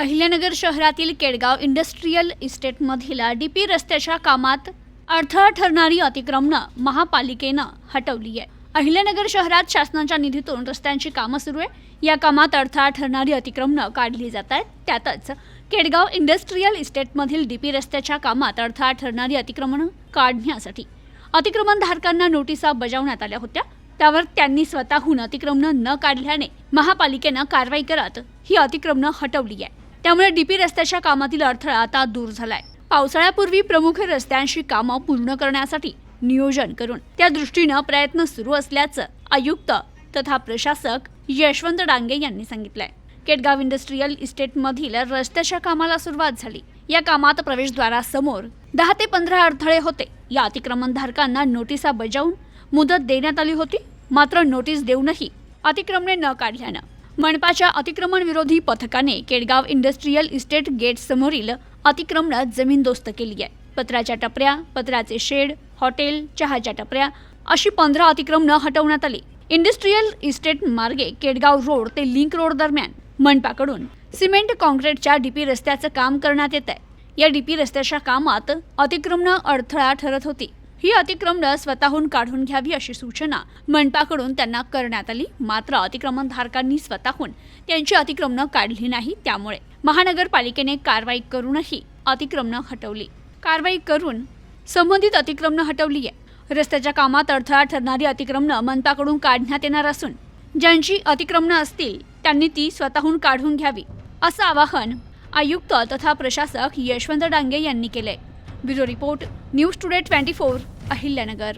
अहिल्यानगर शहरातील केडगाव इंडस्ट्रियल इस्टेटमधील डीपी रस्त्याच्या कामात अडथळा ठरणारी अतिक्रमणं महापालिकेनं हटवली आहे। अहिल्यानगर शहरात शासनाच्या निधीतून रस्त्यांची कामं सुरू आहे। या कामात अडथळा ठरणारी अतिक्रमणं काढली जात आहेत। त्यातच केडगाव इंडस्ट्रियल इस्टेटमधील डीपी रस्त्याच्या कामात अडथळा ठरणारी अतिक्रमणं काढण्यासाठी अतिक्रमणधारकांना नोटिसा बजावण्यात आल्या होत्या। त्यावर त्यांनी स्वतःहून अतिक्रमणं न काढल्याने महापालिकेनं कारवाई करत ही अतिक्रमणं हटवली आहे। त्यामुळे डीपी रस्त्याच्या कामातील अडथळा आता दूर झालाय। पावसाळ्यापूर्वी प्रमुख रस्त्यांची कामं पूर्ण करण्यासाठी नियोजन करून त्या दृष्टीने प्रयत्न सुरू असल्याचं आयुक्त तथा प्रशासक यशवंत डांगे यांनी सांगितलंय। केडगाव इंडस्ट्रियल इस्टेटमधील रस्त्याच्या कामाला सुरुवात झाली। या कामात प्रवेशद्वारासमोर 10 ते 15 अडथळे होते। या अतिक्रमणधारकांना नोटिसा बजावून मुदत देण्यात आली होती। मात्र नोटीस देऊनही अतिक्रमणे न काढल्यानं मनपाच्या अतिक्रमण विरोधी पथकाने केडगाव इंडस्ट्रियल इस्टेट गेट समोरील अतिक्रमण जमीनदोस्त केली आहे। पत्राच्या टपऱ्या, पत्राचे शेड, हॉटेल, चहाच्या टपऱ्या अशी 15 अतिक्रमणं हटवण्यात आली। इंडस्ट्रियल इस्टेट मार्गे केडगाव रोड ते लिंक रोड दरम्यान मनपाकडून सिमेंट कॉन्क्रीटच्या डीपी रस्त्याचं काम करण्यात येत आहे। या डीपी रस्त्याच्या कामात अतिक्रमणं अडथळा ठरत होती। ही अतिक्रमणं स्वतःहून काढून घ्यावी अशी सूचना मनपाकडून त्यांना करण्यात आली। मात्र अतिक्रमणधारकांनी स्वतःहून त्यांची अतिक्रमणं काढली नाही। त्यामुळे महानगरपालिकेने कारवाई करूनही अतिक्रमणं हटवली। कारवाई करून संबंधित अतिक्रमणं हटवली आहे। रस्त्याच्या कामात अडथळा ठरणारी अतिक्रमणं मनपाकडून काढण्यात येणार असून ज्यांची अतिक्रमणं असतील त्यांनी ती स्वतःहून काढून घ्यावी असं आवाहन आयुक्त तथा प्रशासक यशवंत डांगे यांनी केलंय। Bureau report, news today 24, Ahilyanagar.